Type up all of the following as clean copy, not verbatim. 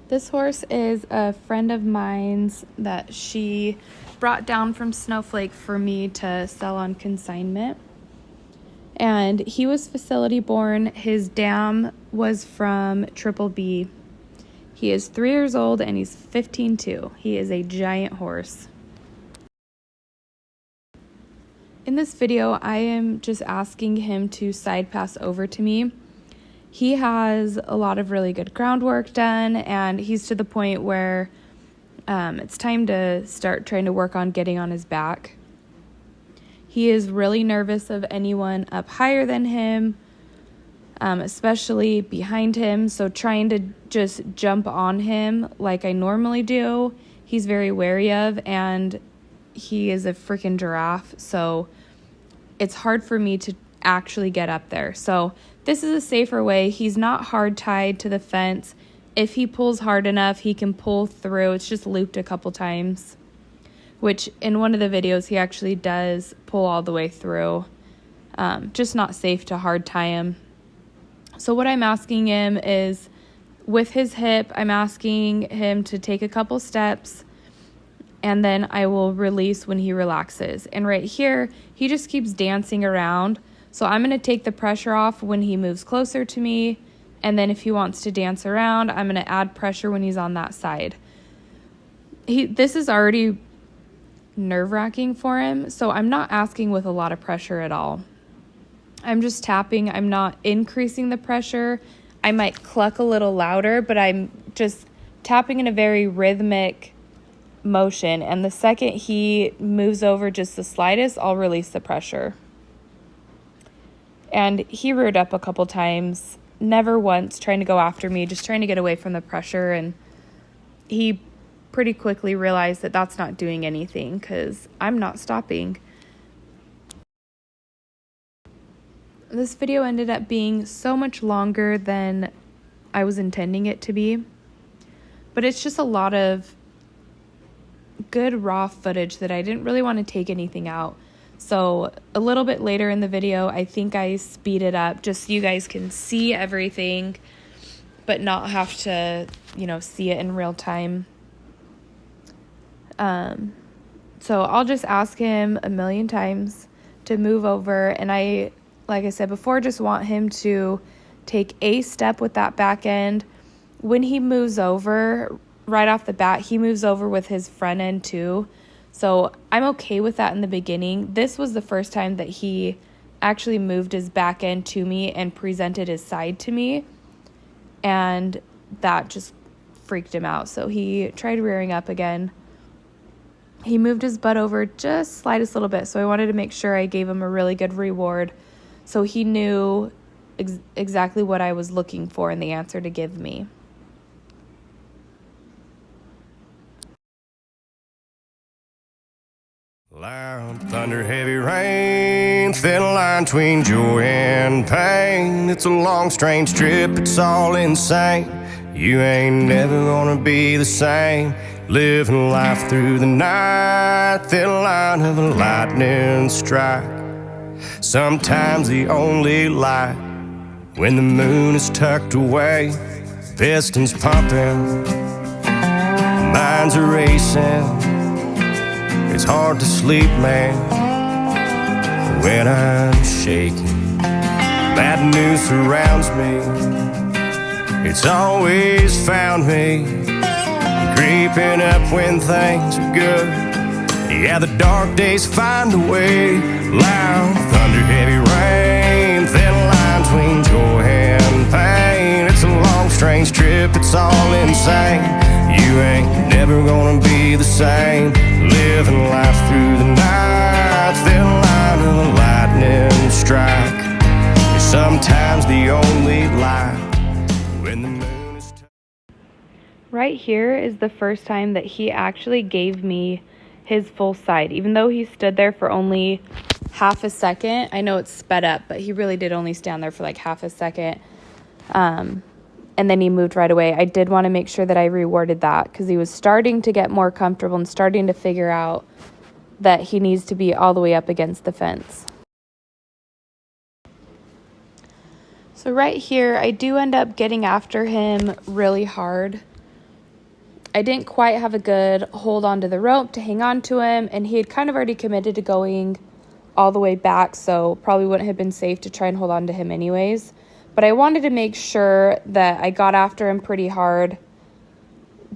This horse is a friend of mine's that she brought down from Snowflake for me to sell on consignment. And he was facility born. His dam was from Triple B. He is 3 years old and he's 15.2. He is a giant horse. In this video, I am just asking him to side pass over to me. He has a lot of really good groundwork done, and he's to the point where it's time to start trying to work on getting on his back. He is really nervous of anyone up higher than him, especially behind him. So trying to just jump on him like I normally do, he's very wary of, and he is a freaking giraffe. So it's hard for me to actually get up there. So this is a safer way. He's not hard tied to the fence. If he pulls hard enough, he can pull through. It's just looped a couple times, which in one of the videos, he actually does pull all the way through. Just not safe to hard tie him. So what I'm asking him is, with his hip, I'm asking him to take a couple steps, and then I will release when he relaxes. And right here, he just keeps dancing around. So I'm going to take the pressure off when he moves closer to me. And then if he wants to dance around, I'm going to add pressure when he's on that side. This is already nerve-wracking for him. So I'm not asking with a lot of pressure at all. I'm just tapping. I'm not increasing the pressure. I might cluck a little louder, but I'm just tapping in a very rhythmic motion. And the second he moves over just the slightest, I'll release the pressure. And he reared up a couple times, never once trying to go after me, just trying to get away from the pressure. And he pretty quickly realized that that's not doing anything because I'm not stopping. This video ended up being so much longer than I was intending it to be. But it's just a lot of good raw footage that I didn't really want to take anything out. So a little bit later in the video, I think I speed it up just so you guys can see everything, but not have to, see it in real time. So I'll just ask him a million times to move over. And I, like I said before, just want him to take a step with that back end. When he moves over, right off the bat, he moves over with his front end too. So I'm okay with that in the beginning. This was the first time that he actually moved his back end to me and presented his side to me. And that just freaked him out. So he tried rearing up again. He moved his butt over just slightest little bit. So I wanted to make sure I gave him a really good reward. So he knew exactly what I was looking for in the answer to give me. Loud thunder, heavy rain, thin line between joy and pain. It's a long, strange trip, it's all insane. You ain't never gonna be the same. Living life through the night, thin line of a lightning strike. Sometimes the only light when the moon is tucked away. Pistons pumping, minds are racing. It's hard to sleep, man, when I'm shaking. Bad news surrounds me. It's always found me creeping up when things are good. Yeah, the dark days find a way. Loud thunder, heavy rain, thin line between joy and pain. It's a long, strange trip, it's all insane. You ain't never gonna be the same. Living life through the night, thin line of a lightning strike. Sometimes the only light when the moon is Right here is the first time that he actually gave me his full side, even though he stood there for only half a second. I know it's sped up, but he really did only stand there for like half a second. And then he moved right away. I did want to make sure that I rewarded that because he was starting to get more comfortable and starting to figure out that he needs to be all the way up against the fence. So right here, I do end up getting after him really hard. I didn't quite have a good hold onto the rope to hang on to him, and he had kind of already committed to going all the way back, so probably wouldn't have been safe to try and hold on to him anyways. But I wanted to make sure that I got after him pretty hard,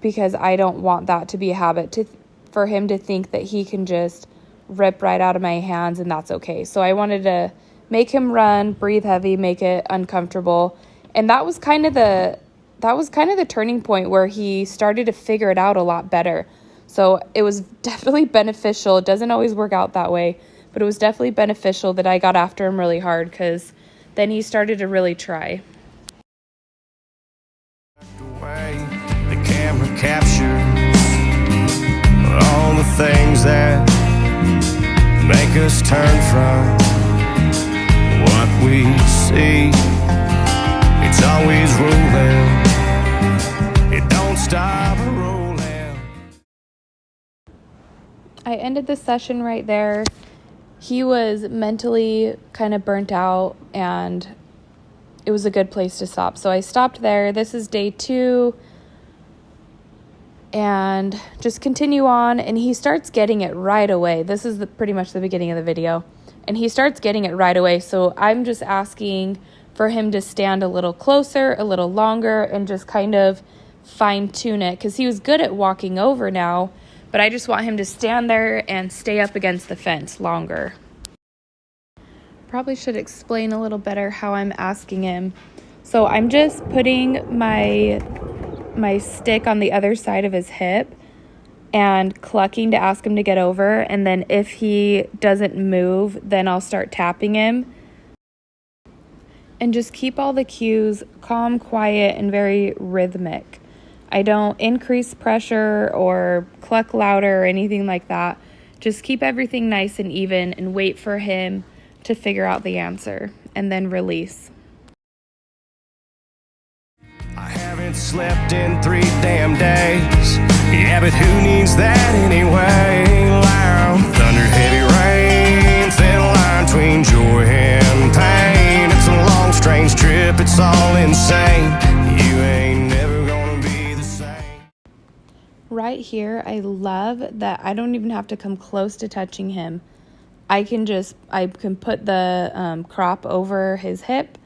because I don't want that to be a habit, for him to think that he can just rip right out of my hands and that's okay. So I wanted to make him run, breathe heavy, make it uncomfortable. And that was kind of the turning point where he started to figure it out a lot better. So it was definitely beneficial. It doesn't always work out that way, but it was definitely beneficial that I got after him really hard, because then he started to really try. The camera captures all the things that make us turn from what we see. It's always rolling. It don't stop rolling. I ended the session right there. He was mentally kind of burnt out, and it was a good place to stop. So I stopped there. This is day 2. And just continue on, and he starts getting it right away. This is pretty much the beginning of the video. And he starts getting it right away. So I'm just asking for him to stand a little closer, a little longer, and just kind of fine-tune it, because he was good at walking over now, but I just want him to stand there and stay up against the fence longer. Probably should explain a little better how I'm asking him. So I'm just putting my stick on the other side of his hip and clucking to ask him to get over, and then if he doesn't move, then I'll start tapping him. And just keep all the cues calm, quiet, and very rhythmic. I don't increase pressure or cluck louder or anything like that. Just keep everything nice and even and wait for him to figure out the answer, and then release. I haven't slept in 3 damn days. Yeah, but who needs that anyway? Loud thunder, heavy rain, thin line between joy and pain. It's a long, strange trip, it's all insane. You ain't never gonna be the same. Right here, I love that I don't even have to come close to touching him. I can put the crop over his hip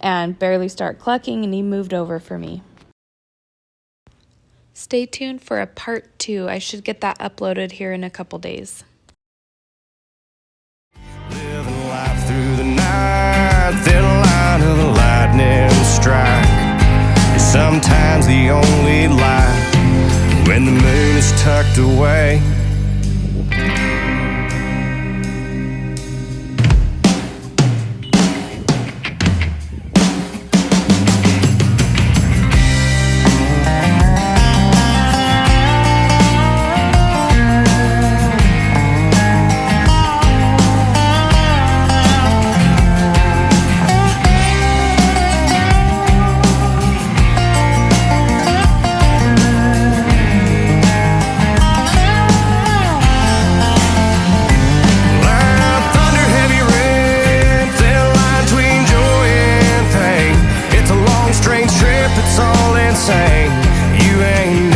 and barely start clucking, and he moved over for me. Stay tuned for a part 2. I should get that uploaded here in a couple days. Living life through the night, thin line of the lightning strike is sometimes the only light when the moon is tucked away. It's all insane. You ain't